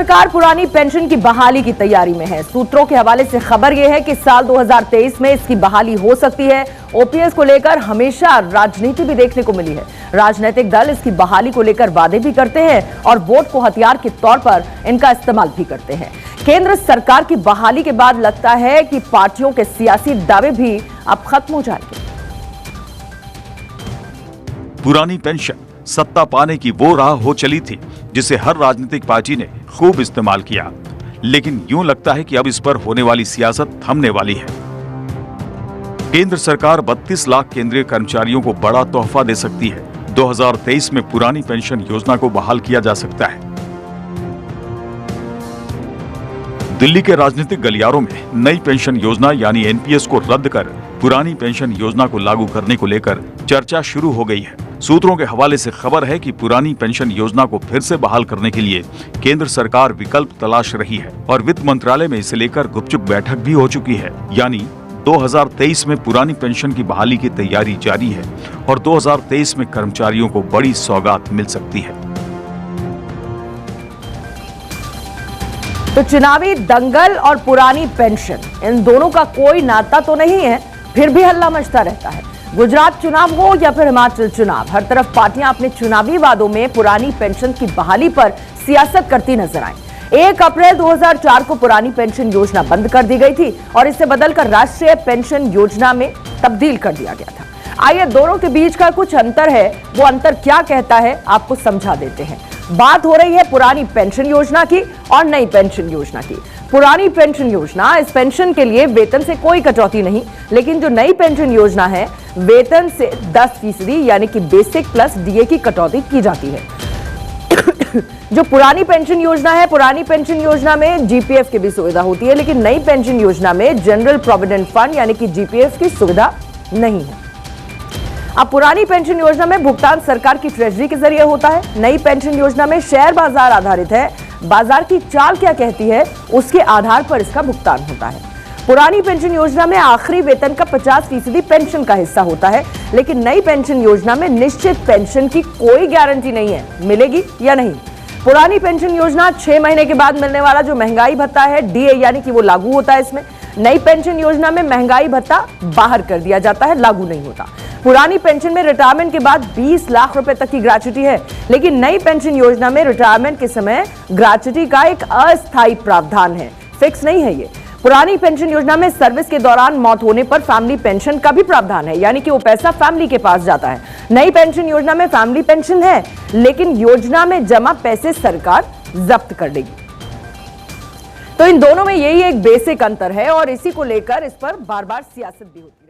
सरकार पुरानी पेंशन की बहाली की तैयारी में है। सूत्रों के हवाले से खबर यह है कि साल 2023 में इसकी बहाली हो सकती है। ओपीएस को लेकर हमेशा राजनीति भी देखने को मिली है। राजनीतिक दल इसकी बहाली को लेकर वादे भी करते हैं और वोट को हथियार के तौर पर इनका इस्तेमाल भी करते हैं। केंद्र सरकार की बहाली के बाद लगता है कि पार्टियों के सियासी दावे भी अब खत्म हो जाएंगे। पुरानी पेंशन सत्ता पाने की वो राह हो चली थी जिसे हर राजनीतिक पार्टी ने खूब इस्तेमाल किया, लेकिन यूं लगता है कि अब इस पर होने वाली सियासत थमने वाली है। केंद्र सरकार 32 लाख केंद्रीय कर्मचारियों को बड़ा तोहफा दे सकती है। 2023 में पुरानी पेंशन योजना को बहाल किया जा सकता है। दिल्ली के राजनीतिक गलियारों में नई पेंशन योजना यानी एनपीएस को रद्द कर पुरानी पेंशन योजना को लागू करने को लेकर चर्चा शुरू हो गई है। सूत्रों के हवाले से खबर है कि पुरानी पेंशन योजना को फिर से बहाल करने के लिए केंद्र सरकार विकल्प तलाश रही है और वित्त मंत्रालय में इसे लेकर गुपचुप बैठक भी हो चुकी है। यानी 2023 में पुरानी पेंशन की बहाली की तैयारी जारी है और 2023 में कर्मचारियों को बड़ी सौगात मिल सकती है। तो चुनावी दंगल और पुरानी पेंशन, इन दोनों का कोई नाता तो नहीं है, फिर भी हल्ला मचता रहता है। गुजरात चुनाव हो या फिर हिमाचल चुनाव, हर तरफ पार्टियां अपने चुनावी वादों में पुरानी पेंशन की बहाली पर सियासत करती नजर आई। 1 अप्रैल 2004 को पुरानी पेंशन योजना बंद कर दी गई थी और इसे बदलकर राष्ट्रीय पेंशन योजना में तब्दील कर दिया गया था। आइए दोनों के बीच का कुछ अंतर है, वो अंतर क्या कहता है आपको समझा देते हैं। बात हो रही है पुरानी पेंशन योजना की और नई पेंशन योजना की। पुरानी पेंशन योजना, इस पेंशन के लिए वेतन से कोई कटौती नहीं, लेकिन जो नई पेंशन योजना है वेतन से 10% यानी कि बेसिक प्लस डीए की कटौती की जाती है। जो पुरानी पेंशन योजना है, पुरानी पेंशन योजना में जीपीएफ की भी सुविधा होती है, लेकिन नई पेंशन योजना में जनरल प्रोविडेंट फंड यानी कि जीपीएफ की सुविधा नहीं है। अब पुरानी पेंशन योजना में भुगतान सरकार की ट्रेजरी के जरिए होता है। नई पेंशन योजना में शेयर बाजार आधारित है। बाजार की चाल क्या कहती है उसके आधार पर इसका भुगतान होता है। पुरानी पेंशन योजना में आखिरी वेतन का 50% पेंशन का हिस्सा होता है, लेकिन नई पेंशन योजना में निश्चित पेंशन की कोई गारंटी नहीं है, मिलेगी या नहीं। पुरानी पेंशन योजना 6 महीने के बाद मिलने वाला जो महंगाई भत्ता है डीए यानी कि वो लागू होता है इसमें। नई पेंशन योजना में महंगाई भत्ता बाहर कर दिया जाता है, लागू नहीं होता। पुरानी पेंशन में रिटायरमेंट के बाद 20 लाख रुपए तक की ग्रेच्युटी है, लेकिन नई पेंशन योजना में रिटायरमेंट के समय ग्रेच्युटी का एक अस्थायी प्रावधान है, फिक्स नहीं है ये। पुरानी पेंशन योजना में सर्विस के दौरान मौत होने पर फैमिली पेंशन का भी प्रावधान है, यानी कि वो पैसा फैमिली के पास जाता है। नई पेंशन योजना में फैमिली पेंशन है, लेकिन योजना में जमा पैसे सरकार जब्त कर देगी। तो इन दोनों में यही एक बेसिक अंतर है और इसी को लेकर इस पर बार बार सियासत भी होती है।